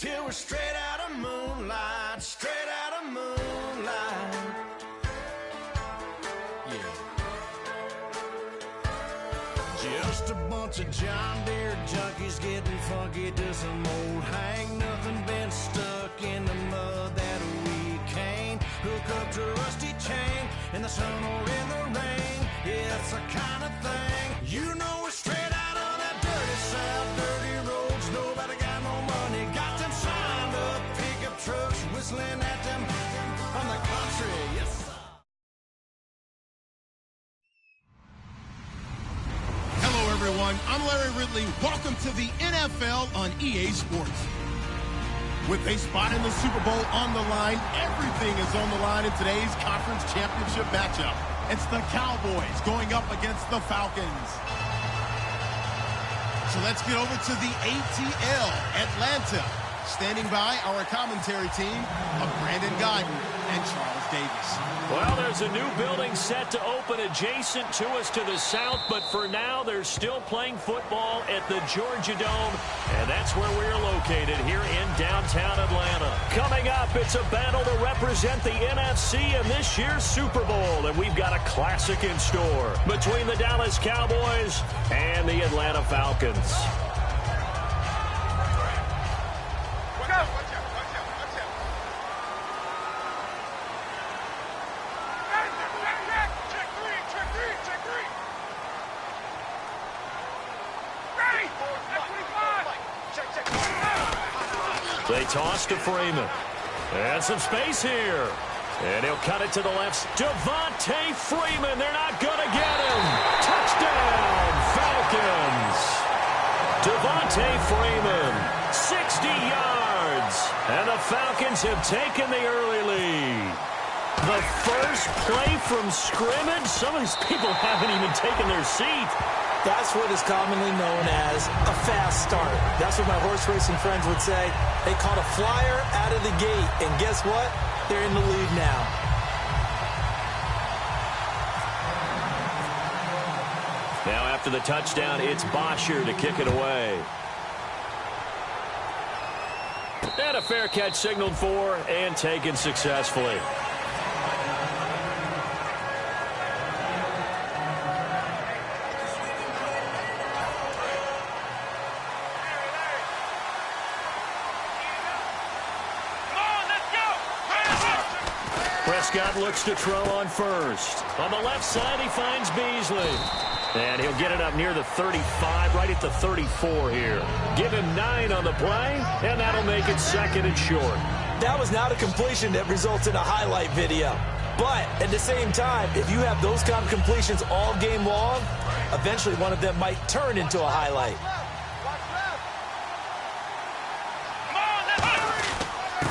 till we're straight out of moonlight, straight out of moonlight. Yeah. Just a bunch of John Deere junkies getting funky to some old hang. Nothing been stuck in the mud that we can't hook up to a rusty chain in the sun or in the rain. Yeah, it's the kind of thing, you know, we're straight out of that dirty south, dirty roads. Nobody got no money, got them signed up pickup trucks whistling at them on the country. Yes, sir. Everyone, I'm Larry Ridley. Welcome to the NFL on EA Sports. With a spot in the Super Bowl on the line, everything is on the line in today's conference championship matchup. It's the Cowboys going up against the Falcons. So let's get over to the ATL, Atlanta. Standing by our commentary team of Brandon Gaudin and Charles Davis. Well, there's a new building set to open adjacent to us to the south, but for now they're still playing football at the Georgia Dome, and that's where we're located here in downtown Atlanta. Coming up, it's a battle to represent the NFC in this year's Super Bowl, and we've got a classic in store between the Dallas Cowboys and the Atlanta Falcons. They toss to Freeman. And some space here. And he'll cut it to the left. Devontae Freeman. They're not going to get him. Touchdown, Falcons. Devontae Freeman, 60 yards. And the Falcons have taken the early lead. The first play from scrimmage. Some of these people haven't even taken their seat. That's what is commonly known as a fast start. That's what my horse racing friends would say. They caught a flyer out of the gate, and guess what? They're in the lead now. Now after the touchdown, it's Bosher to kick it away. And a fair catch signaled for and taken successfully. Prescott looks to throw on first. On the left side, he finds Beasley. And he'll get it up near the 35, right at the 34 here. Give him 9 on the play, and that'll make it second and short. That was not a completion that results in a highlight video. But at the same time, if you have those kind of completions all game long, eventually one of them might turn into a highlight.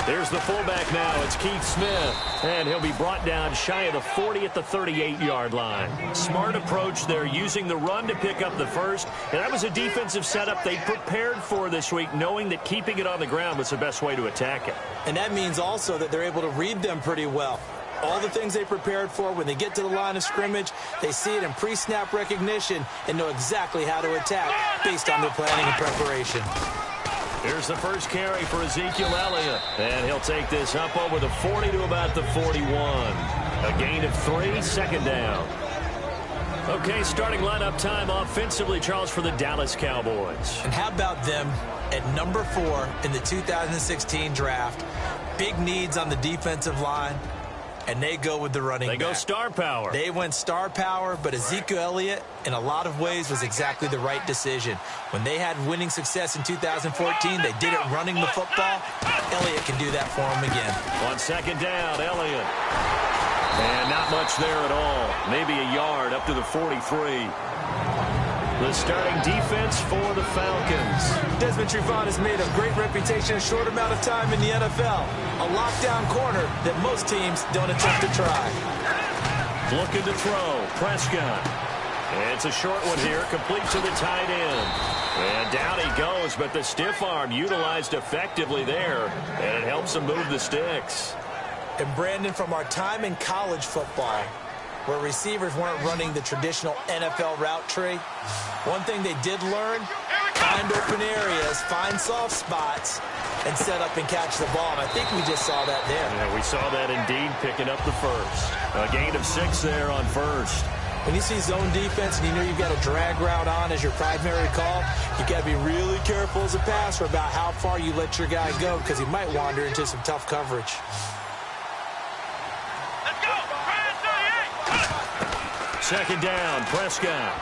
There's the fullback now. It's Keith Smith. And he'll be brought down shy of the 40 at the 38-yard line. Smart approach there, using the run to pick up the first. And that was a defensive setup they prepared for this week, knowing that keeping it on the ground was the best way to attack it. And that means also that they're able to read them pretty well. All the things they prepared for, when they get to the line of scrimmage, they see it in pre-snap recognition and know exactly how to attack based on their planning and preparation. Here's the first carry for Ezekiel Elliott. And he'll take this up over the 40 to about the 41. A gain of 3, second down. Okay, starting lineup time offensively, Charles, for the Dallas Cowboys. And how about them at number 4 in the 2016 draft? Big needs on the defensive line. And they go with the running back. They go star power. They went star power, but Ezekiel Elliott, in a lot of ways, was exactly the right decision. When they had winning success in 2014, they did it running the football. Elliott can do that for them again. On second down, Elliott. And not much there at all. Maybe a yard up to the 43. The starting defense for the Falcons. Desmond Trufant has made a great reputation in a short amount of time in the NFL. A lockdown corner that most teams don't attempt to try. Looking to throw. Prescott. And it's a short one here, complete to the tight end. And down he goes, but the stiff arm utilized effectively there. And it helps him move the sticks. And Brandon, from our time in college football, where receivers weren't running the traditional NFL route tree. One thing they did learn, find open areas, find soft spots, and set up and catch the ball. And I think we just saw that there. Yeah, we saw that indeed, picking up the first. A gain of 6 there on first. When you see zone defense and you know you've got a drag route on as your primary call, you got to be really careful as a passer about how far you let your guy go because he might wander into some tough coverage. Let's go! Second down, Prescott.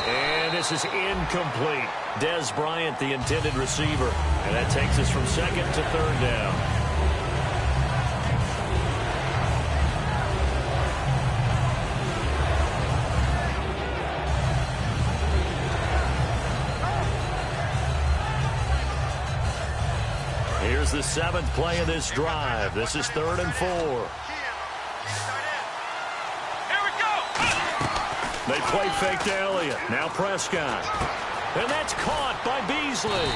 And this is incomplete. Dez Bryant, the intended receiver. And that takes us from second to third down. Here's the 7th play of this drive. This is 3rd and 4. They play fake to Elliott. Now Prescott. And that's caught by Beasley.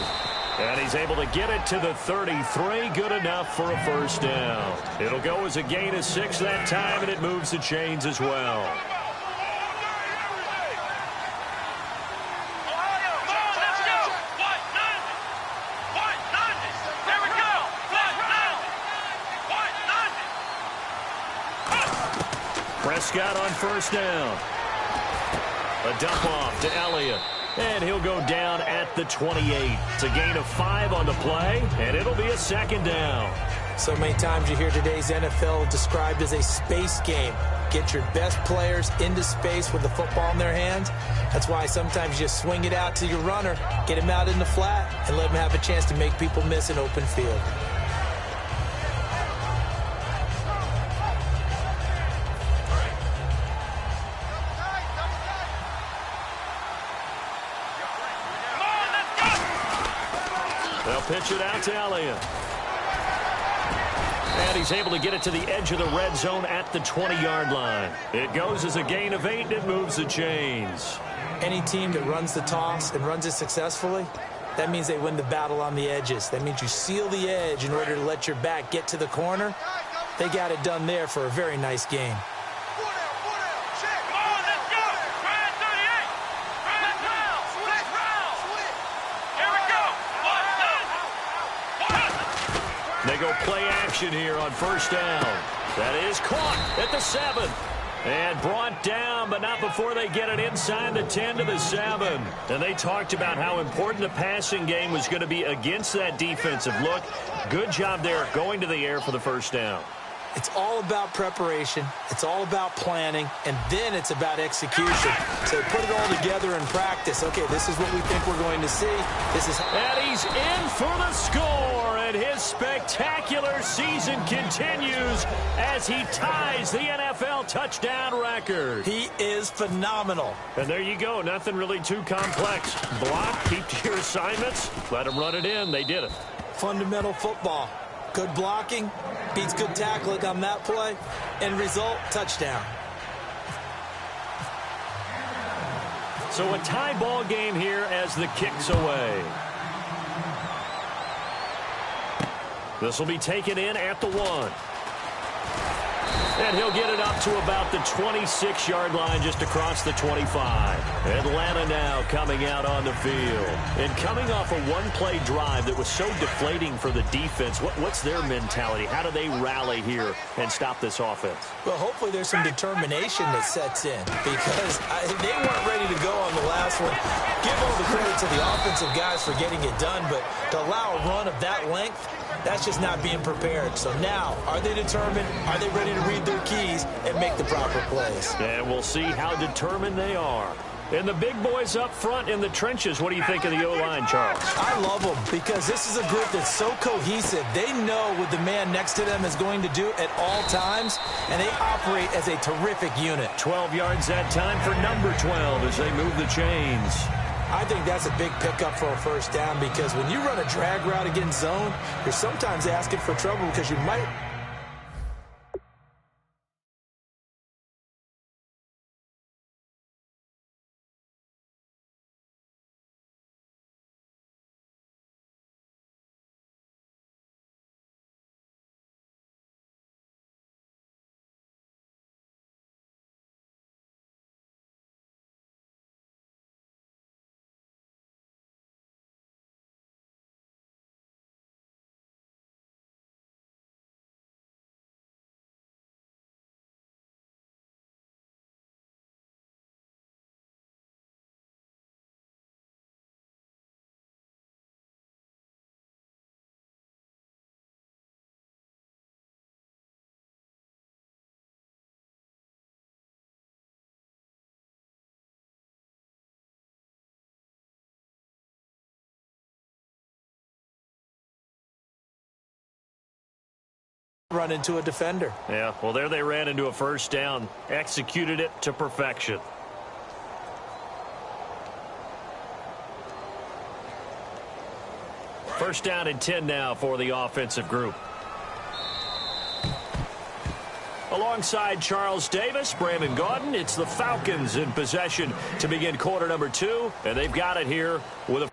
And he's able to get it to the 33. Good enough for a first down. It'll go as a gain of 6 that time, and it moves the chains as well. Prescott on first down. A dump off to Elliott. And he'll go down at the 28. It's a gain of 5 on the play, and it'll be a second down. So many times you hear today's NFL described as a space game. Get your best players into space with the football in their hands. That's why sometimes you just swing it out to your runner, get him out in the flat, and let him have a chance to make people miss an open field. They'll pitch it out to Elliott. And he's able to get it to the edge of the red zone at the 20-yard line. It goes as a gain of 8, and it moves the chains. Any team that runs the toss and runs it successfully, that means they win the battle on the edges. That means you seal the edge in order to let your back get to the corner. They got it done there for a very nice game. They go play action here on first down. That is caught at the 7. And brought down, but not before they get it inside the 10 to the 7. And they talked about how important the passing game was going to be against that defensive look. Good job there going to the air for the first down. It's all about preparation. It's all about planning. And then it's about execution. So put it all together in practice. Okay, this is what we think we're going to see. This is. And he's in for the score. And his spectacular season continues as he ties the NFL touchdown record. He is phenomenal. And there you go. Nothing really too complex. Block, keep to your assignments, let them run it in. They did it. Fundamental football. Good blocking, beats good tackling on that play, end result, touchdown. So a tie ball game here as the kick's away. This will be taken in at the 1. And he'll get it up to about the 26-yard line just across the 25. Atlanta now coming out on the field. And coming off a one-play drive that was so deflating for the defense, what's their mentality? How do they rally here and stop this offense? Well, hopefully there's some determination that sets in because they weren't ready to go on the last one. Give all the credit to the offensive guys for getting it done, but to allow a run of that length, that's just not being prepared. So now, are they determined? Are they ready to read their keys and make the proper plays? And we'll see how determined they are. And the big boys up front in the trenches, what do you think of the O-line, Charles? I love them because this is a group that's so cohesive. They know what the man next to them is going to do at all times, and they operate as a terrific unit. 12 yards that time for number 12 as they move the chains. I think that's a big pickup for a first down because when you run a drag route against zone, you're sometimes asking for trouble because you might run into a defender. Yeah, well, there they ran into a first down. Executed it to perfection. First down and 10 now for the offensive group. Alongside Charles Davis, Brandon Gaudin, it's the Falcons in possession to begin quarter number 2, and they've got it here with a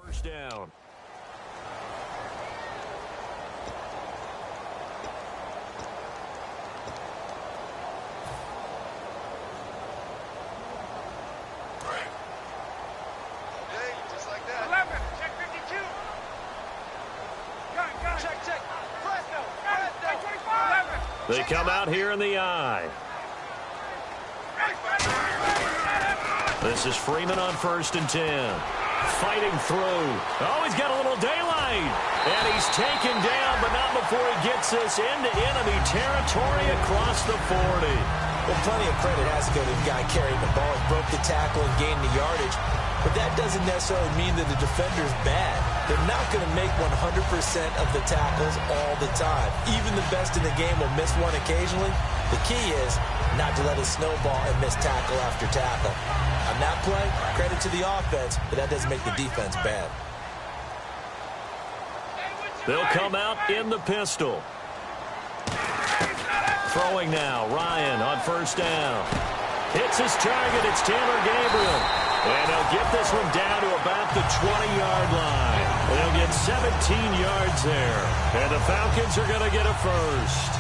first down. Just like that. 11, check 52. Gun. Check. Presto. 25. 11. They come out here in the eye. This is Freeman on first and 10. Fighting through. Oh, he's got a little daylight. And he's taken down, but not before he gets us into enemy territory across the 40. Well, plenty of credit has to go to the guy carrying the ball. He broke the tackle and gained the yardage. But that doesn't necessarily mean that the defender's bad. They're not going to make 100% of the tackles all the time. Even the best in the game will miss one occasionally. The key is not to let it snowball and miss tackle after tackle. On that play, credit to the offense, but that doesn't make the defense bad. They'll come out in the pistol. Throwing now, Ryan on first down. Hits his target, it's Taylor Gabriel. And they'll get this one down to about the 20-yard line. They'll get 17 yards there. And the Falcons are going to get a first.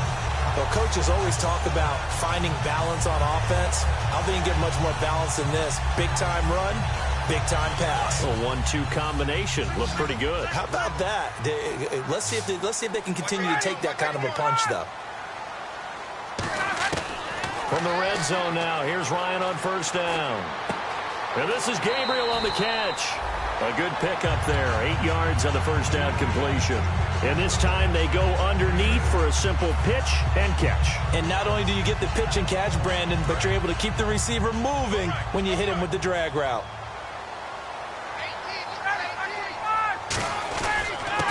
Well, coaches always talk about finding balance on offense. I don't think you get much more balance than this. Big-time run, big-time pass. A 1-2 combination. Looks pretty good. How about that? Let's see if they can continue to take that kind of a punch, though. From the red zone now, here's Ryan on first down. And this is Gabriel on the catch. A good pickup there. 8 yards on the first down completion. And this time they go underneath for a simple pitch and catch. And not only do you get the pitch and catch, Brandon, but you're able to keep the receiver moving when you hit him with the drag route.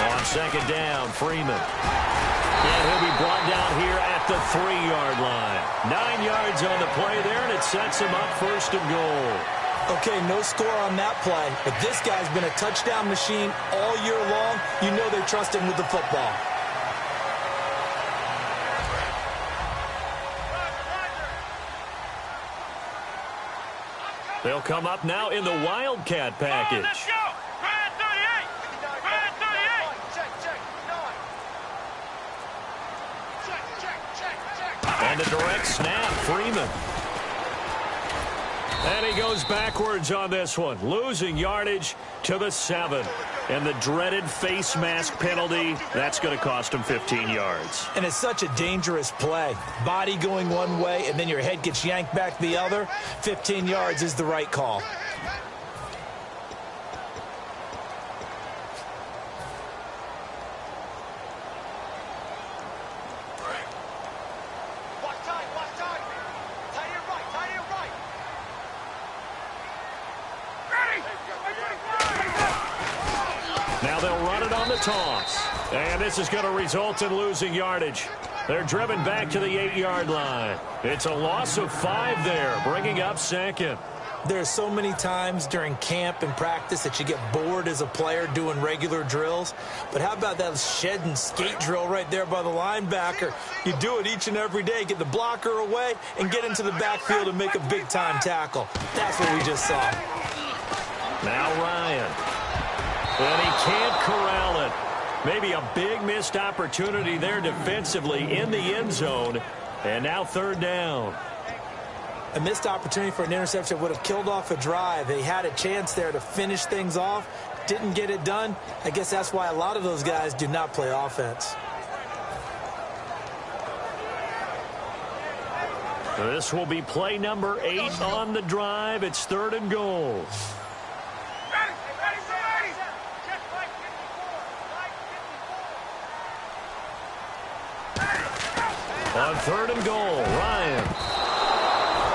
On second down, Freeman. And he'll be brought down here at the 3-yard line. 9 yards on the play there, and it sets him up first and goal. Okay, no score on that play, but this guy's been a touchdown machine all year long. You know they trust him with the football. They'll come up now in the Wildcat package. Let's go. Brad 38. Brad 38. Check. And a direct snap, Freeman. And he goes backwards on this one, losing yardage to the 7. And the dreaded face mask penalty, that's going to cost him 15 yards. And it's such a dangerous play. Body going one way, and then your head gets yanked back the other. 15 yards is the right call. Now they'll run it on the toss. And this is going to result in losing yardage. They're driven back to the 8-yard line. It's a loss of 5 there, bringing up 2nd. There's so many times during camp and practice that you get bored as a player doing regular drills. But how about that shed and skate drill right there by the linebacker? You do it each and every day. Get the blocker away and get into the backfield and make a big-time tackle. That's what we just saw. Now Ryan. And he can't corral it. Maybe a big missed opportunity there defensively in the end zone. And now 3rd down. A missed opportunity for an interception would have killed off a drive. They had a chance there to finish things off. Didn't get it done. I guess that's why a lot of those guys do not play offense. This will be play number 8 on the drive. It's 3rd and goal. On 3rd and goal, Ryan.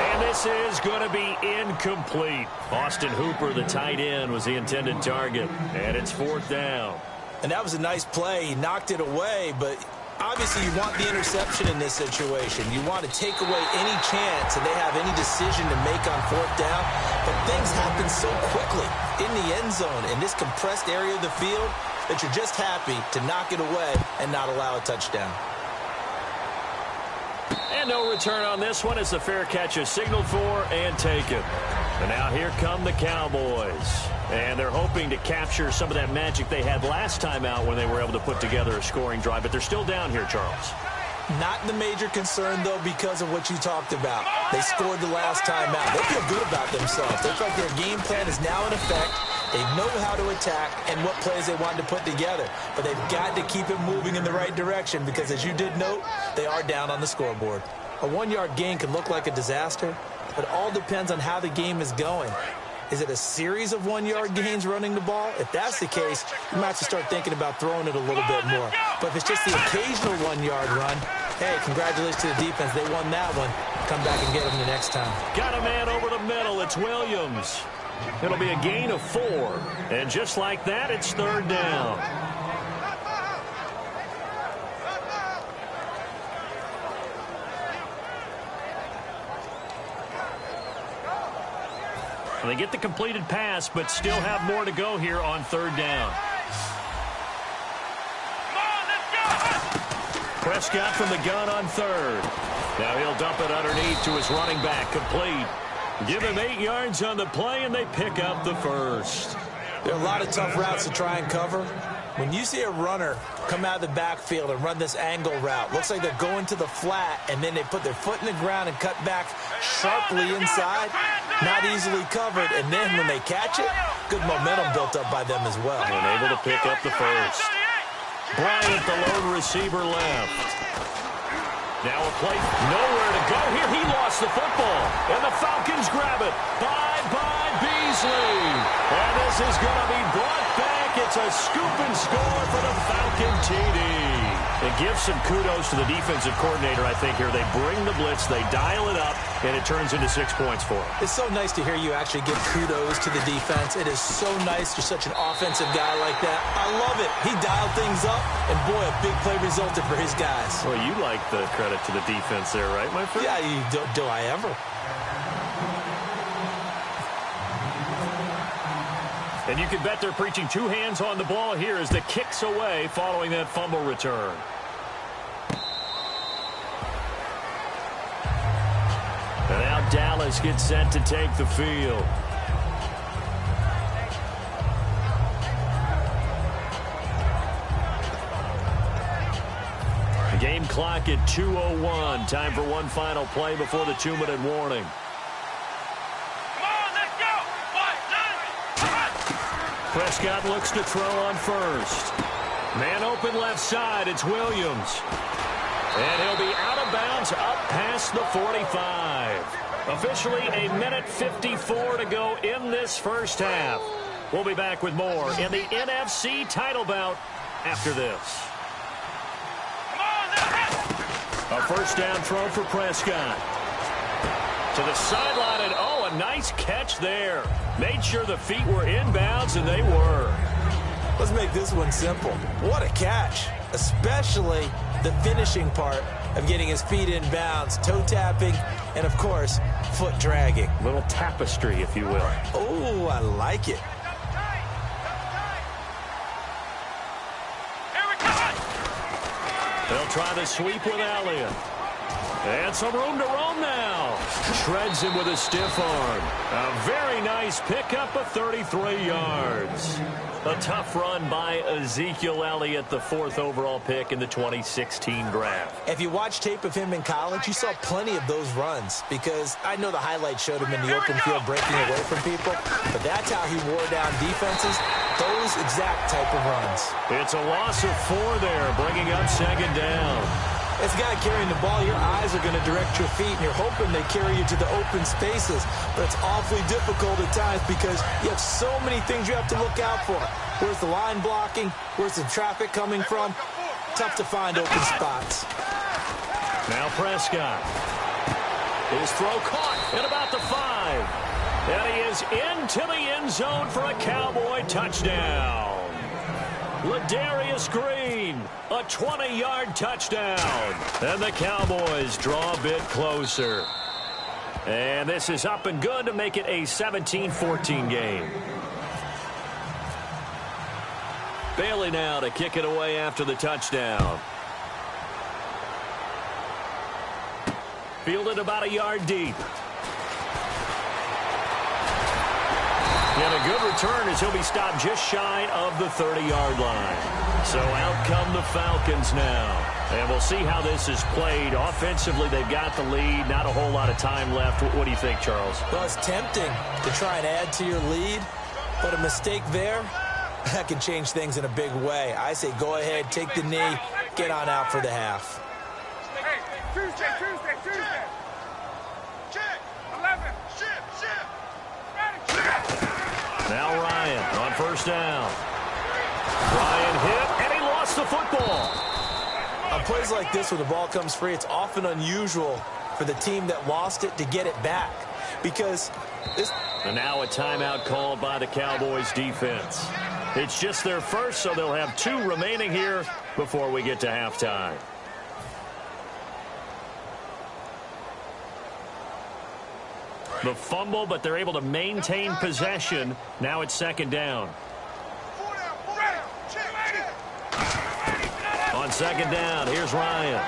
And this is going to be incomplete. Austin Hooper, the tight end, was the intended target. And it's 4th down. And that was a nice play. He knocked it away, but obviously you want the interception in this situation. You want to take away any chance that they have any decision to make on 4th down. But things happen so quickly in the end zone in this compressed area of the field that you're just happy to knock it away and not allow a touchdown. And no return on this one as the fair catch is signaled for and taken. And now here come the Cowboys. And they're hoping to capture some of that magic they had last time out when they were able to put together a scoring drive. But they're still down here, Charles. Not the major concern, though, because of what you talked about. They scored the last time out. They feel good about themselves. They feel like their game plan is now in effect. They know how to attack and what plays they want to put together. But they've got to keep it moving in the right direction because, as you did note, they are down on the scoreboard. A 1-yard gain can look like a disaster, but it all depends on how the game is going. Is it a series of 1-yard gains running the ball? If that's the case, you might have to start thinking about throwing it a little bit more. But if it's just the occasional 1-yard run, hey, congratulations to the defense. They won that one. Come back and get them the next time. Got a man over the middle. It's Williams. It'll be a gain of 4. And just like that, it's 3rd down. They get the completed pass, but still have more to go here on 3rd down. Prescott from the gun on 3rd. Now he'll dump it underneath to his running back, complete. Give him 8 yards on the play, and they pick up the 1st. There are a lot of tough routes to try and cover. When you see a runner come out of the backfield and run this angle route, looks like they're going to the flat, and then they put their foot in the ground and cut back sharply inside. Not easily covered, and then when they catch it, good momentum built up by them as well. And able to pick up the 1st. Bryant, the lone receiver, left. Now a play, nowhere to go here. He lost the football, and the Falcons grab it. Bye-bye, Beasley. And this is going to be brought back. It's a scoop and score for the Falcon TD. It gives some kudos to the defensive coordinator, I think, here. They bring the blitz, they dial it up, and it turns into 6 points for them. It's so nice to hear you actually give kudos to the defense. It is so nice. You're such an offensive guy like that. I love it. He dialed things up, and boy, a big play resulted for his guys. Well, you like the credit to the defense there, right, my friend? Yeah, do I ever? And you can bet they're preaching 2 hands on the ball here as the kick's away following that fumble return. And now Dallas Dallas gets set to take the field. The game clock at 2:01. Time for one final play before the 2-minute warning. Prescott looks to throw on first. Man open left side. It's Williams. And he'll be out of bounds up past the 45. Officially a minute 54 to go in this first half. We'll be back with more in the NFC title bout after this. A first down throw for Prescott. To the sideline, and oh, a nice catch there. Made sure the feet were inbounds, and they were. Let's make this one simple. What a catch, especially the finishing part of getting his feet in bounds, toe tapping, and, of course, foot dragging. Little tapestry, if you will. Oh, I like it. They'll try the sweep with Elliott. And some room to roam now. Shreds him with a stiff arm. A very nice pickup of 33 yards. A tough run by Ezekiel Elliott, the 4th overall pick in the 2016 draft. If you watch tape of him in college, you saw plenty of those runs, because I know the highlights showed him in the open field breaking away from people, but that's how he wore down defenses, those exact type of runs. It's a loss of 4 there, bringing up second down. As a guy carrying the ball, your eyes are going to direct your feet, and you're hoping they carry you to the open spaces. But it's awfully difficult at times because you have so many things you have to look out for. Where's the line blocking? Where's the traffic coming from? Tough to find open spots. Now Prescott. His throw caught at about the 5. And he is into the end zone for a Cowboy touchdown. Ladarius Green, a 20-yard touchdown. And the Cowboys draw a bit closer. And this is up and good to make it a 17-14 game. Bailey now to kick it away after the touchdown. Fielded about a yard deep. And a good return as he'll be stopped just shy of the 30-yard line. So out come the Falcons now. And we'll see how this is played. Offensively, they've got the lead. Not a whole lot of time left. What do you think, Charles? Well, it's tempting to try and add to your lead, but a mistake there, that can change things in a big way. I say go ahead, take the knee, get on out for the half. Hey, Tuesday. Check. 11. Shift. Now Ryan on first down. Ryan hit, and he lost the football. On plays like this, when the ball comes free, it's often unusual for the team that lost it to get it back. Because this... And now a timeout called by the Cowboys defense. It's just their first, so they'll have 2 remaining here before we get to halftime. The fumble, but they're able to maintain possession. Now it's second down. On second down, here's Ryan.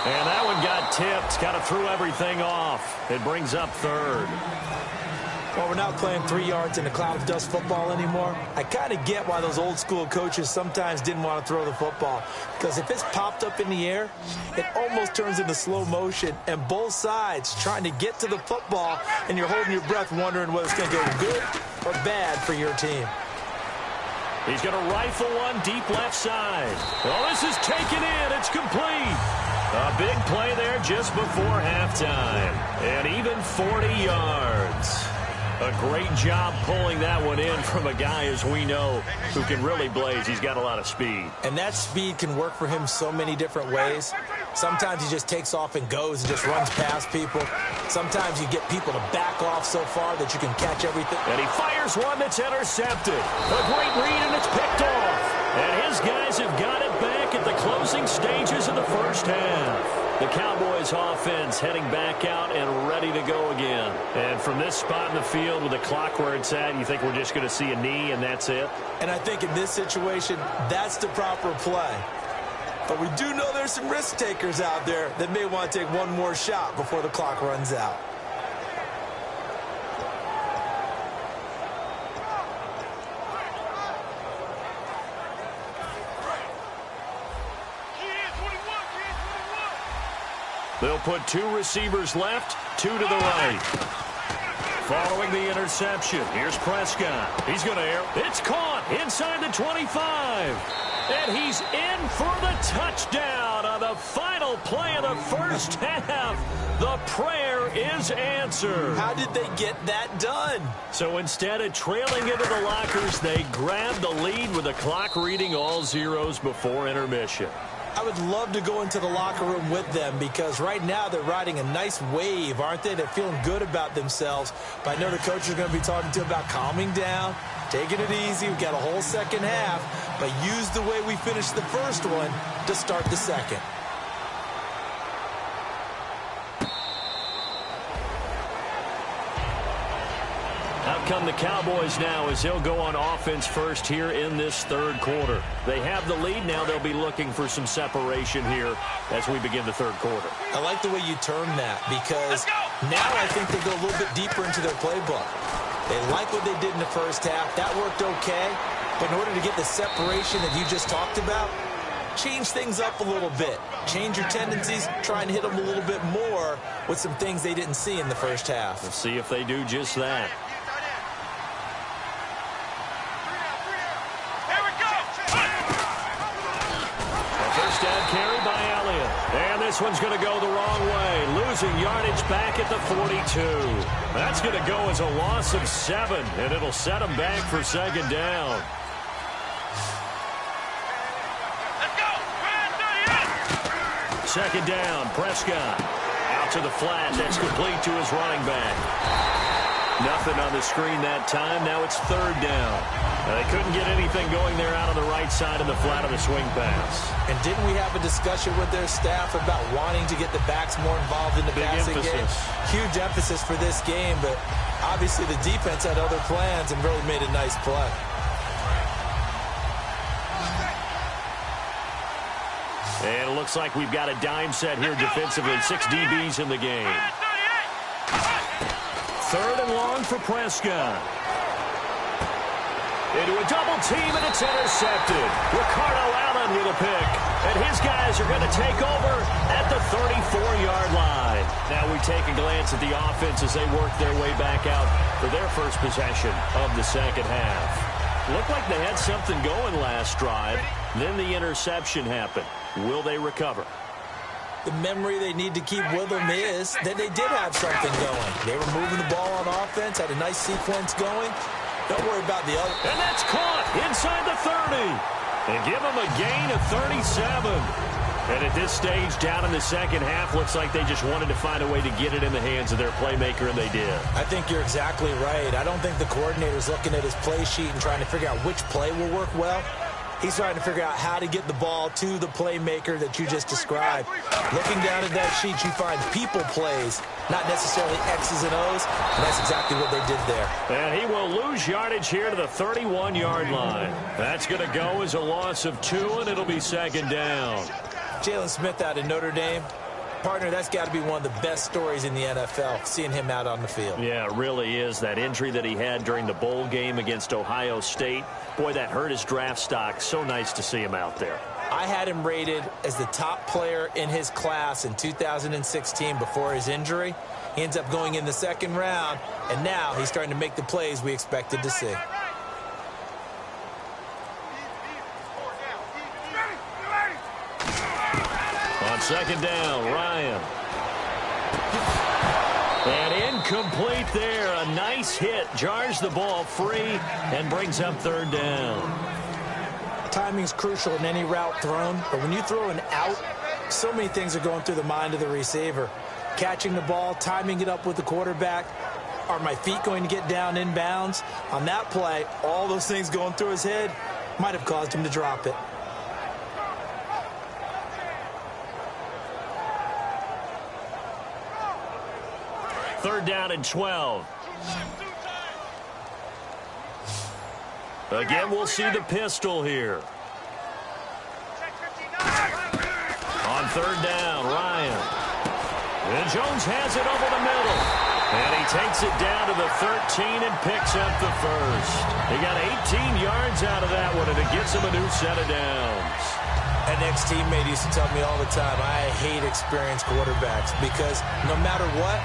And that one got tipped. Kind of threw everything off. It brings up third. Well, we're not playing 3 yards in a cloud of dust football anymore. I kind of get why those old school coaches sometimes didn't want to throw the football. Because if it's popped up in the air, it almost turns into slow motion. And both sides trying to get to the football, and you're holding your breath wondering whether it's going to go good or bad for your team. He's going to rifle one deep left side. Well, this is taken in. It's complete. A big play there just before halftime. And even 40 yards. A great job pulling that one in from a guy, as we know, who can really blaze. He's got a lot of speed. And that speed can work for him so many different ways. Sometimes he just takes off and goes and just runs past people. Sometimes you get people to back off so far that you can catch everything. And he fires one that's intercepted. A great read, and it's picked off. And his guys have got it back at the closing stages of the first half. The Cowboys offense heading back out and ready to go again. And from this spot in the field with the clock where it's at, you think we're just going to see a knee and that's it? And I think in this situation, that's the proper play. But we do know there's some risk takers out there that may want to take one more shot before the clock runs out. They'll put 2 receivers left, 2 to the right. Following the interception, here's Prescott. He's going to air. It's caught inside the 25. And he's in for the touchdown on the final play of the first half. The prayer is answered. How did they get that done? So instead of trailing into the lockers, they grabbed the lead with the clock reading all zeros before intermission. I would love to go into the locker room with them because right now they're riding a nice wave, aren't they? They're feeling good about themselves. But I know the coach is going to be talking to them about calming down, taking it easy. We've got a whole second half, but use the way we finished the first one to start the second. Out come the Cowboys now as they'll go on offense first here in this third quarter. They have the lead. Now they'll be looking for some separation here as we begin the third quarter. I like the way you term that because now I think they go a little bit deeper into their playbook. They like what they did in the first half. That worked okay. But in order to get the separation that you just talked about, change things up a little bit. Change your tendencies, try and hit them a little bit more with some things they didn't see in the first half. Let's see if they do just that. Carry by Elliott. And this one's going to go the wrong way. Losing yardage back at the 42. That's going to go as a loss of 7, and it'll set them back for second down. Let's go. Second down, Prescott. Out to the flat. That's complete to his running back. Nothing on the screen that time. Now it's third down. They couldn't get anything going there out on the right side of the flat of the swing pass. And didn't we have a discussion with their staff about wanting to get the backs more involved in the passing game? Huge emphasis for this game, but obviously the defense had other plans and really made a nice play. And it looks like we've got a dime set here defensively. 6 DBs in the game. Third and long for Prescott. Into a double team, and it's intercepted. Ricardo Allen with a pick. And his guys are going to take over at the 34-yard line. Now we take a glance at the offense as they work their way back out for their first possession of the second half. Looked like they had something going last drive. Then the interception happened. Will they recover? The memory they need to keep with them is that they did have something going. They were moving the ball on offense, had a nice sequence going. Don't worry about the other. And that's caught inside the 30. And give them a gain of 37. And at this stage, down in the second half, looks like they just wanted to find a way to get it in the hands of their playmaker, and they did. I think you're exactly right. I don't think the coordinator's looking at his play sheet and trying to figure out which play will work well. He's trying to figure out how to get the ball to the playmaker that you just described. Looking down at that sheet, you find people plays, not necessarily X's and O's, and that's exactly what they did there. And he will lose yardage here to the 31-yard line. That's going to go as a loss of 2, and it'll be second down. Jalen Smith out of Notre Dame. Partner, that's got to be one of the best stories in the NFL, seeing him out on the field. Yeah, it really is. That injury that he had during the bowl game against Ohio State, boy, that hurt his draft stock. So nice to see him out there. I had him rated as the top player in his class in 2016 before his injury. He ends up going in the second round, and now he's starting to make the plays we expected to see. On second down, Ryan. And incomplete there. A nice hit. Jars the ball free and brings up third down. Timing's crucial in any route thrown, but when you throw an out, so many things are going through the mind of the receiver. Catching the ball, timing it up with the quarterback. Are my feet going to get down in bounds? On that play, all those things going through his head might have caused him to drop it. Third down and 12. Again, we'll see the pistol here. Check 59. third down. Ryan. And Jones has it over the middle. And he takes it down to the 13 and picks up the first. He got 18 yards out of that one, and it gets him a new set of downs. An ex-teammate used to tell me all the time, I hate experienced quarterbacks because no matter what,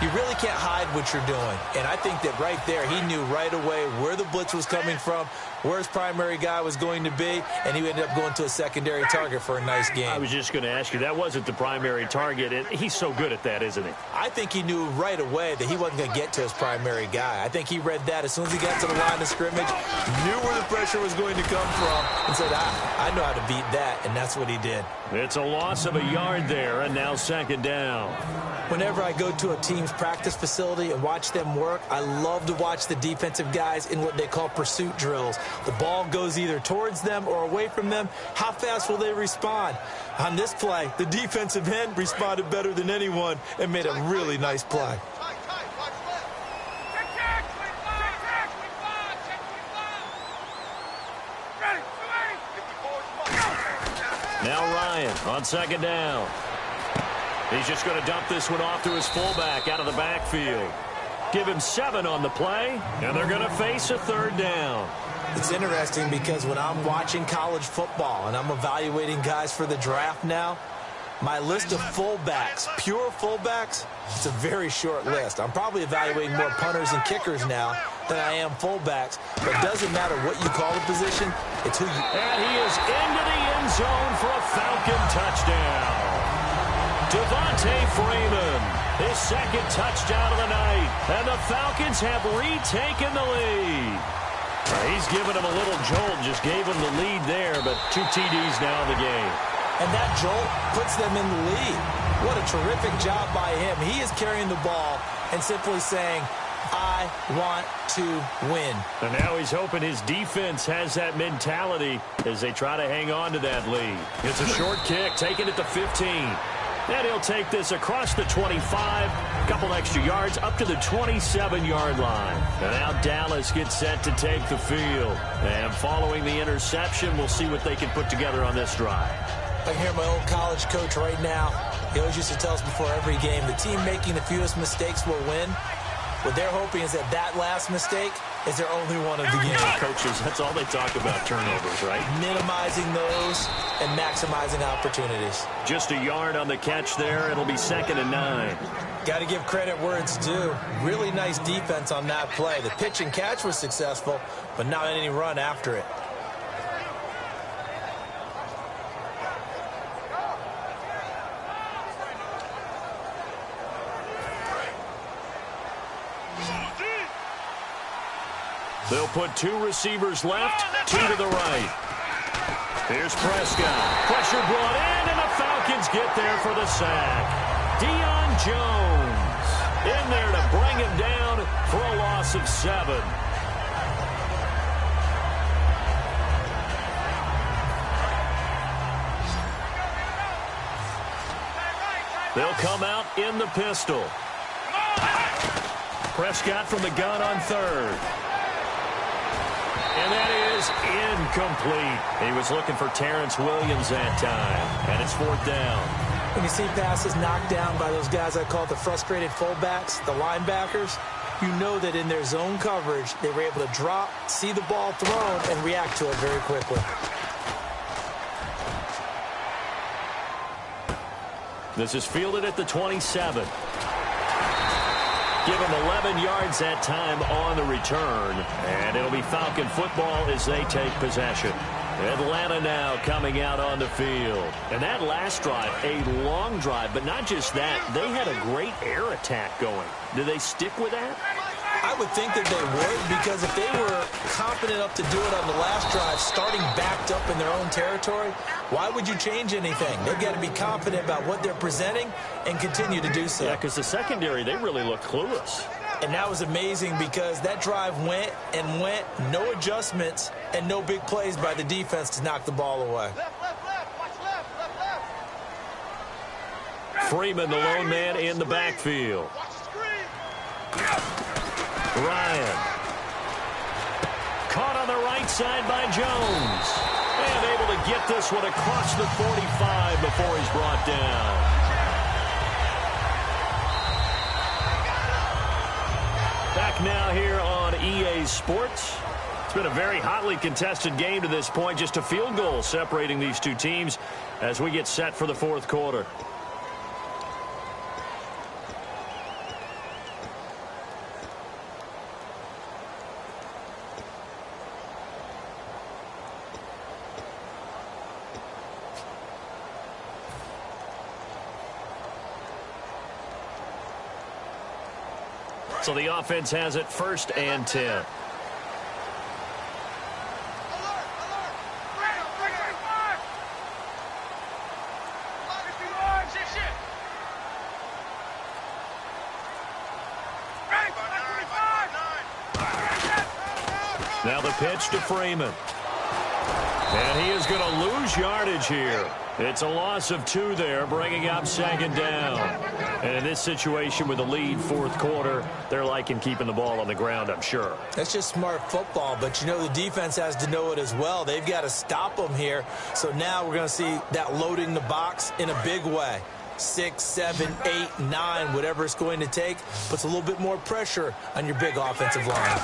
you really can't hide what you're doing. And I think that right there, he knew right away where the blitz was coming from, where his primary guy was going to be, and he ended up going to a secondary target for a nice game. I was just going to ask you, that wasn't the primary target. He's so good at that, isn't he? I think he knew right away that he wasn't going to get to his primary guy. I think he read that as soon as he got to the line of scrimmage, knew where the pressure was going to come from, and said, I know how to beat that, and that's what he did. It's a loss of a yard there, and now second down. Whenever I go to a team's practice facility and watch them work, I love to watch the defensive guys in what they call pursuit drills. The ball goes either towards them or away from them. How fast will they respond? On this play, the defensive end responded better than anyone and made a really nice play. Now Ryan on second down. He's just going to dump this one off to his fullback out of the backfield. Give him 7 on the play, and they're going to face a third down. It's interesting because when I'm watching college football and I'm evaluating guys for the draft now, my list of fullbacks, pure fullbacks, it's a very short list. I'm probably evaluating more punters and kickers now than I am fullbacks, but it doesn't matter what you call the position, it's who you... And he is into the end zone for a Falcon touchdown. Devonta Freeman, his second touchdown of the night, and the Falcons have retaken the lead. He's given him a little jolt, just gave him the lead there, but 2 TDs now in the game. And that jolt puts them in the lead. What a terrific job by him. He is carrying the ball and simply saying, I want to win. And now he's hoping his defense has that mentality as they try to hang on to that lead. It's a short kick, taking it to 15. And he'll take this across the 25, a couple extra yards, up to the 27-yard line. And now Dallas gets set to take the field. And following the interception, we'll see what they can put together on this drive. I can hear my old college coach right now. He always used to tell us before every game, the team making the fewest mistakes will win. What they're hoping is that last mistake is their only one of the game. Coaches, that's all they talk about, turnovers, right? Minimizing those and maximizing opportunities. Just a yard on the catch there. It'll be 2nd and 9. Got to give credit where it's due. Really nice defense on that play. The pitch and catch was successful, but not any run after it. They'll put 2 receivers left, 2 to the right. Here's Prescott. Pressure brought in, and the Falcons get there for the sack. Deion Jones in there to bring him down for a loss of 7. They'll come out in the pistol. Prescott from the gun on 3rd. And that is incomplete. He was looking for Terrence Williams that time. And it's 4th down. When you see passes knocked down by those guys I call the frustrated fullbacks, the linebackers, you know that in their zone coverage, they were able to drop, see the ball thrown, and react to it very quickly. This is fielded at the 27. Give him 11 yards that time on the return. And it'll be Falcon football as they take possession. Atlanta now coming out on the field. And that last drive, a long drive, but not just that. They had a great air attack going. Do they stick with that? I would think that they would, because if they were confident enough to do it on the last drive, starting backed up in their own territory, why would you change anything? They've got to be confident about what they're presenting and continue to do so. Yeah, because the secondary, they really looked clueless. And that was amazing because that drive went and went, no adjustments, and no big plays by the defense to knock the ball away. Freeman, the lone man in the backfield. Ryan. Caught on the right side by Jones. And able to get this one across the 45 before he's brought down. Back now here on EA Sports. It's been a very hotly contested game to this point. Just a field goal separating these two teams as we get set for the fourth quarter. So the offense has it 1st and 10. Now the pitch to Freeman. And he is going to lose yardage here. It's a loss of 2 there, bringing up 2nd down. And in this situation with the lead 4th quarter, they're liking keeping the ball on the ground, I'm sure. That's just smart football, but you know the defense has to know it as well. They've got to stop them here. So now we're going to see that loading the box in a big way. 6, 7, 8, 9, whatever it's going to take, puts a little bit more pressure on your big offensive line.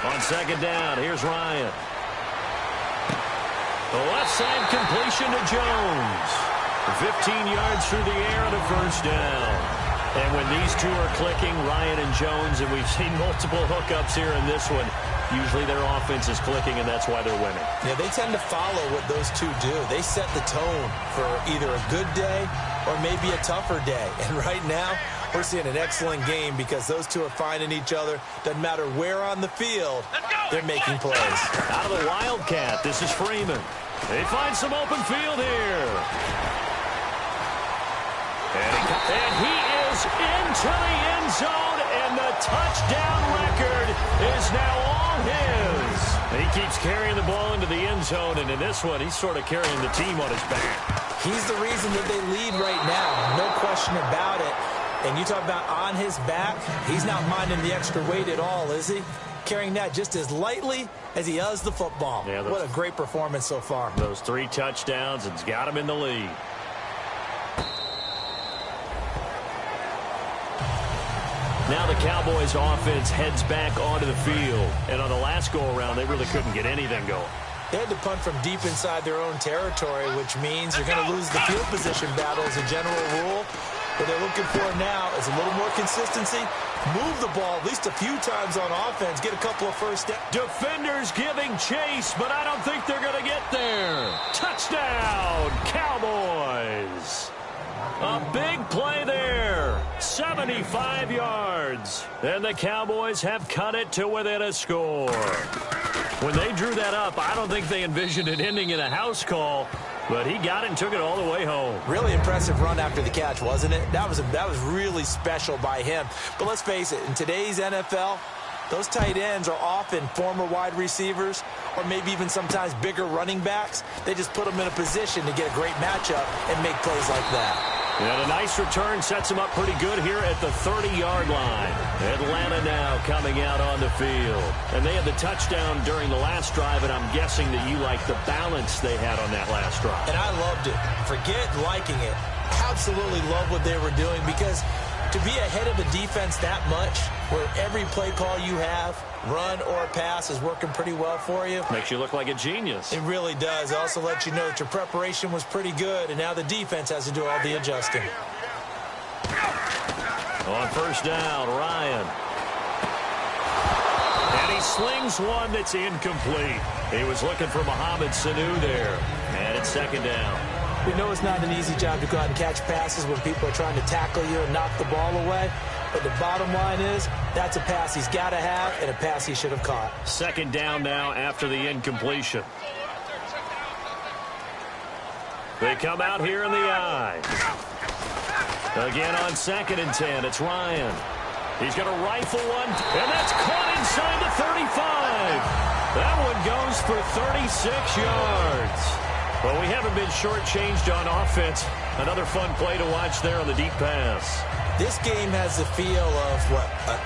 On 2nd down, here's Ryan. The left side completion to Jones. 15 yards through the air and a 1st down. And when these two are clicking, Ryan and Jones, and we've seen multiple hookups here in this one, usually their offense is clicking, and that's why they're winning. Yeah, they tend to follow what those two do. They set the tone for either a good day or maybe a tougher day. And right now, we're seeing an excellent game because those two are finding each other. Doesn't matter where on the field, they're making plays. Out of the Wildcat, this is Freeman. They find some open field here. And he is into the end zone, and the touchdown record is now all his. He keeps carrying the ball into the end zone, and in this one, he's sort of carrying the team on his back. He's the reason that they lead right now, no question about it. And you talk about on his back, he's not minding the extra weight at all, is he? Carrying that just as lightly as he does the football. Yeah, what a great performance so far. Those 3 touchdowns, it's got him in the lead. Now the Cowboys offense heads back onto the field. And on the last go-around, they really couldn't get anything going. They had to punt from deep inside their own territory, which means you're going to lose the field position battle as a general rule. What they're looking for now is a little more consistency. Move the ball at least a few times on offense. Get a couple of first downs. Defenders giving chase, but I don't think they're going to get there. Touchdown, Cowboys. A big play there. 75 yards. And the Cowboys have cut it to within a score. When they drew that up, I don't think they envisioned it ending in a house call. But he got it and took it all the way home. Really impressive run after the catch, wasn't it? That was really special by him. But let's face it, in today's NFL, those tight ends are often former wide receivers or maybe even sometimes bigger running backs. They just put them in a position to get a great matchup and make plays like that. And a nice return sets him up pretty good here at the 30-yard line. Atlanta now coming out on the field. And they had the touchdown during the last drive, and I'm guessing that you like the balance they had on that last drive. And I loved it. Forget liking it. Absolutely love what they were doing because to be ahead of the defense that much, where every play call you have, run or pass, is working pretty well for you. Makes you look like a genius. It really does. It also lets you know that your preparation was pretty good, and now the defense has to do all the adjusting. On 1st down, Ryan. And he slings one that's incomplete. He was looking for Mohamed Sanu there. And it's 2nd down. We know it's not an easy job to go out and catch passes when people are trying to tackle you and knock the ball away. But the bottom line is, that's a pass he's got to have and a pass he should have caught. 2nd down now after the incompletion. They come out here in the I. Again on 2nd and 10, it's Ryan. He's going to rifle one, and that's caught inside the 35. That one goes for 36 yards. Well, we haven't been shortchanged on offense. Another fun play to watch there on the deep pass. This game has the feel of,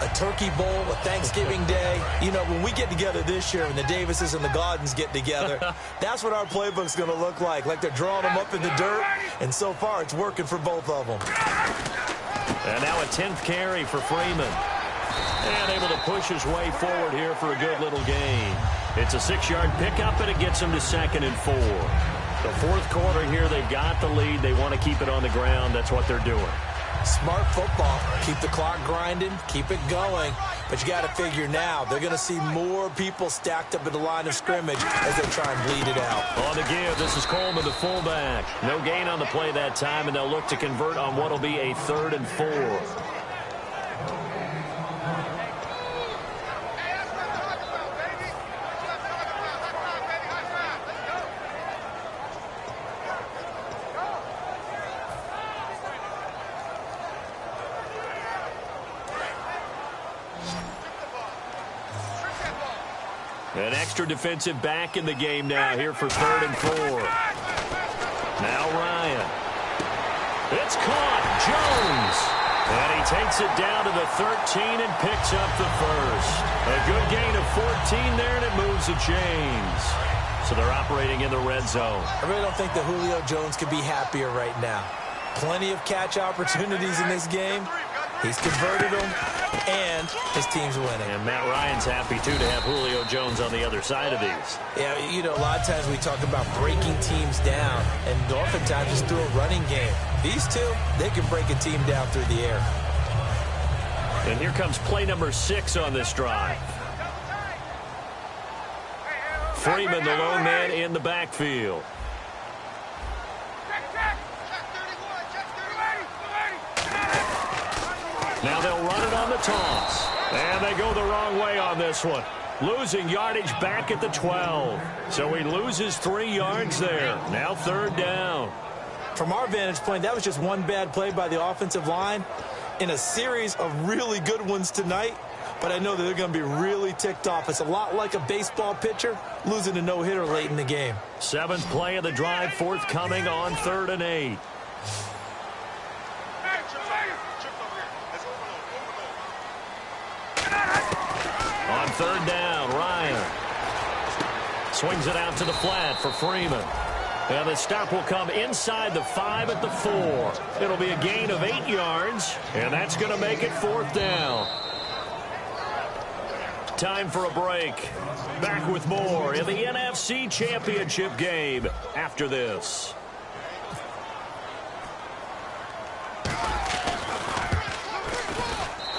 a turkey bowl, a Thanksgiving day. You know, when we get together this year, when the Davises and the Gaudens get together, that's what our playbook's going to look like they're drawing them up in the dirt, and so far it's working for both of them. And now a 10th carry for Freeman. And able to push his way forward here for a good little gain. It's a 6-yard pickup, and it gets him to 2nd and 4. The fourth quarter here, they've got the lead. They want to keep it on the ground. That's what they're doing. Smart football. Keep the clock grinding. Keep it going. But you got to figure now, they're going to see more people stacked up at the line of scrimmage as they try and bleed it out. On the give, this is Coleman, the fullback. No gain on the play that time, and they'll look to convert on what will be a 3rd and 4. An extra defensive back in the game now here for 3rd and 4. Now Ryan. It's caught. Jones. And he takes it down to the 13 and picks up the first. A good gain of 14 there, and it moves the chains. So they're operating in the red zone. I really don't think that Julio Jones could be happier right now. Plenty of catch opportunities in this game. He's converted them, and his team's winning. And Matt Ryan's happy, too, to have Julio Jones on the other side of these. Yeah, you know, a lot of times we talk about breaking teams down, and oftentimes it's through a running game. These two, they can break a team down through the air. And here comes play number 6 on this drive. Freeman, the lone man in the backfield. Now they'll run it on the toss. And they go the wrong way on this one. Losing yardage back at the 12. So he loses 3 yards there. Now 3rd down. From our vantage point, that was just one bad play by the offensive line in a series of really good ones tonight. But I know that they're going to be really ticked off. It's a lot like a baseball pitcher losing a no-hitter late in the game. 7th play of the drive, forthcoming on 3rd and 8. On 3rd down, Ryan swings it out to the flat for Freeman. And the stop will come inside the 5 at the 4. It'll be a gain of 8 yards, and that's going to make it 4th down. Time for a break. Back with more in the NFC Championship game after this.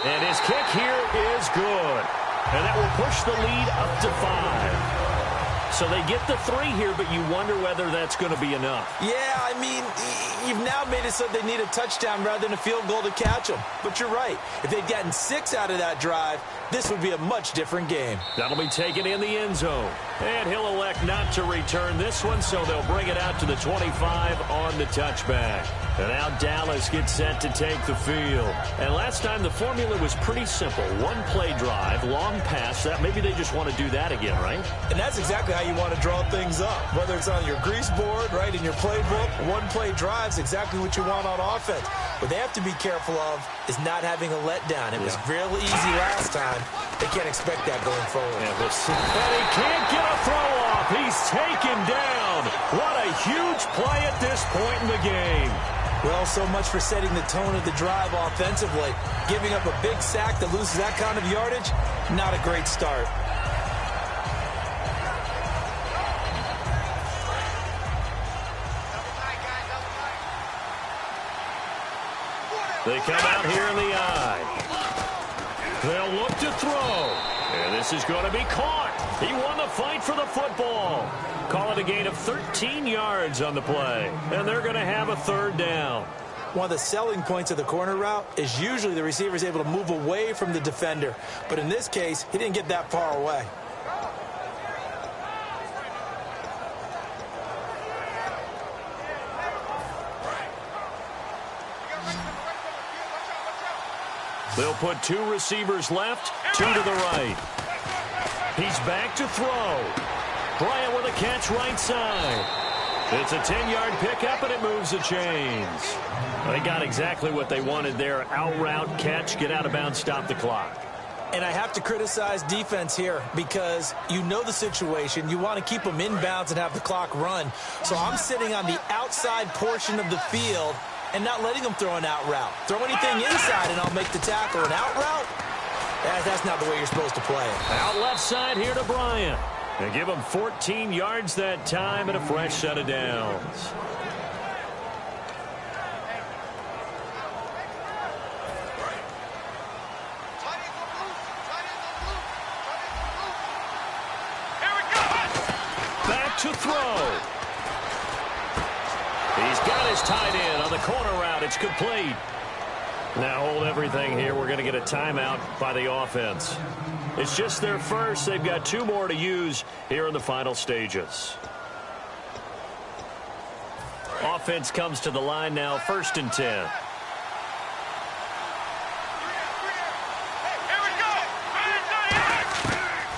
And his kick here is good. And that will push the lead up to 5. So they get the 3 here, but you wonder whether that's going to be enough. Yeah, I mean, you've now made it so they need a touchdown rather than a field goal to catch them. But you're right. If they'd gotten 6 out of that drive, this would be a much different game. That'll be taken in the end zone. And he'll elect not to return this one, so they'll bring it out to the 25 on the touchback. And now Dallas gets set to take the field. And last time the formula was pretty simple. 1 play drive, long pass. That maybe they just want to do that again, right? And that's exactly how you want to draw things up. Whether it's on your grease board, right, in your playbook, 1 play drive is exactly what you want on offense. What they have to be careful of is not having a letdown. It was real easy last time. They can't expect that going forward. Yeah, but he can't get a throw off. He's taken down. What a huge play at this point in the game. Well, so much for setting the tone of the drive offensively. Giving up a big sack that loses that kind of yardage, not a great start. They come out here in the eye. They'll look to throw. And this is going to be caught. He won the fight for the football. Call it a gain of 13 yards on the play. And they're going to have a 3rd down. One of the selling points of the corner route is usually the receiver is able to move away from the defender. But in this case, he didn't get that far away. They'll put 2 receivers left, 2 to the right. He's back to throw. Bryant with a catch right side. It's a 10-yard pickup, and it moves the chains. They got exactly what they wanted there. Out route, catch, get out of bounds, stop the clock. And I have to criticize defense here because you know the situation. You want to keep them inbounds and have the clock run. So I'm sitting on the outside portion of the field and not letting them throw an out route. Throw anything inside and I'll make the tackle. An out route? That's not the way you're supposed to play it. Out left side here to Bryant. They give him 14 yards that time and a fresh set of downs. Back to throw. He's got his tight end on the corner route. It's complete. Now hold everything here. We're going to get a timeout by the offense. It's just their first. They've got 2 more to use here in the final stages. Offense comes to the line now, 1st and 10.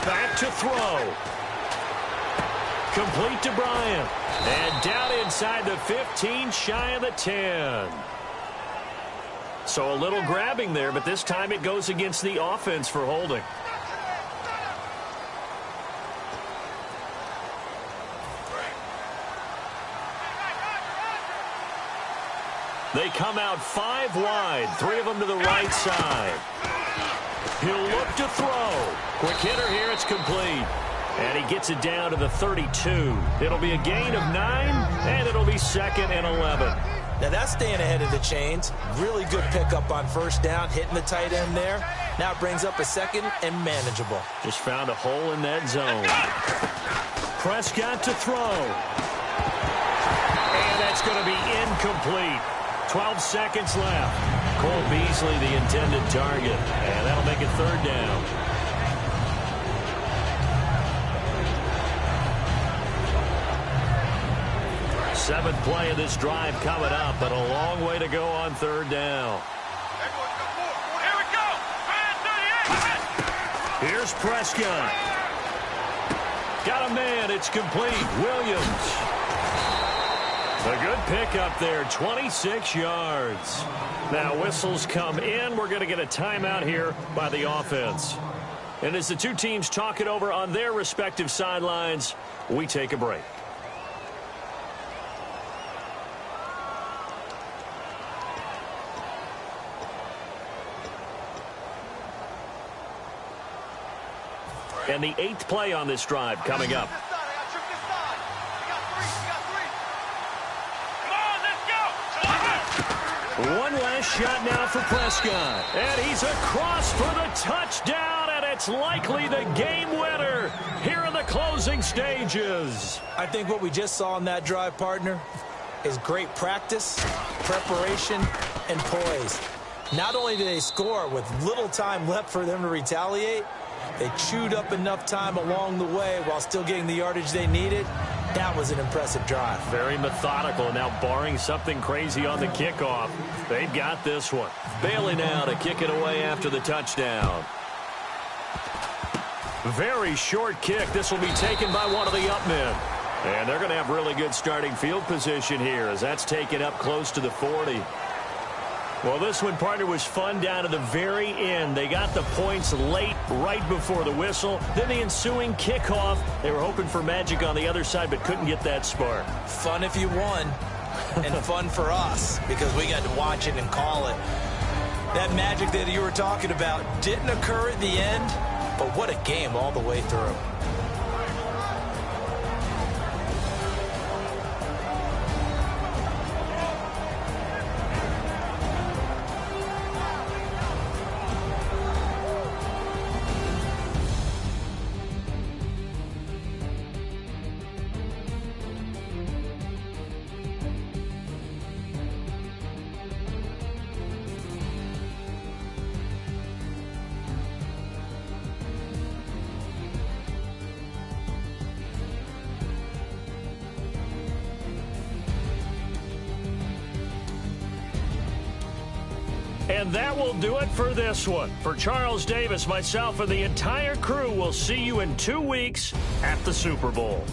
Back to throw. Complete to Bryant. And down inside the 15, shy of the 10. So a little grabbing there, but this time it goes against the offense for holding. They come out 5 wide, 3 of them to the right side. He'll look to throw. Quick hitter here, it's complete. And he gets it down to the 32. It'll be a gain of 9, and it'll be 2nd and 11. Now that's staying ahead of the chains. Really good pickup on 1st down, hitting the tight end there. Now it brings up a 2nd and manageable. Just found a hole in that zone. Prescott to throw. And that's going to be incomplete. 12 seconds left. Cole Beasley, the intended target. And that'll make it 3rd down. Seventh play of this drive coming up, but a long way to go on 3rd down. Here we go. Here's Prescott. Got a man. It's complete. Williams. A good pickup there. 26 yards. Now whistles come in. We're going to get a timeout here by the offense. And as the 2 teams talk it over on their respective sidelines, we take a break. And the 8th play on this drive coming up. One last shot now for Prescott. And he's across for the touchdown, and it's likely the game winner here in the closing stages. I think what we just saw in that drive, partner, is great practice, preparation, and poise. Not only did they score with little time left for them to retaliate, they chewed up enough time along the way while still getting the yardage they needed. That was an impressive drive. Very methodical. Now, barring something crazy on the kickoff, they've got this one. Bailey now to kick it away after the touchdown. Very short kick. This will be taken by one of the up men. And they're going to have really good starting field position here as that's taken up close to the 40. Well, this one, partner, was fun down to the very end. They got the points late, right before the whistle. Then the ensuing kickoff. They were hoping for magic on the other side, but couldn't get that spark. Fun if you won, and fun for us, because we got to watch it and call it. That magic that you were talking about didn't occur at the end, but what a game all the way through. And that will do it for this one. For Charles Davis, myself, and the entire crew, we'll see you in 2 weeks at the Super Bowl.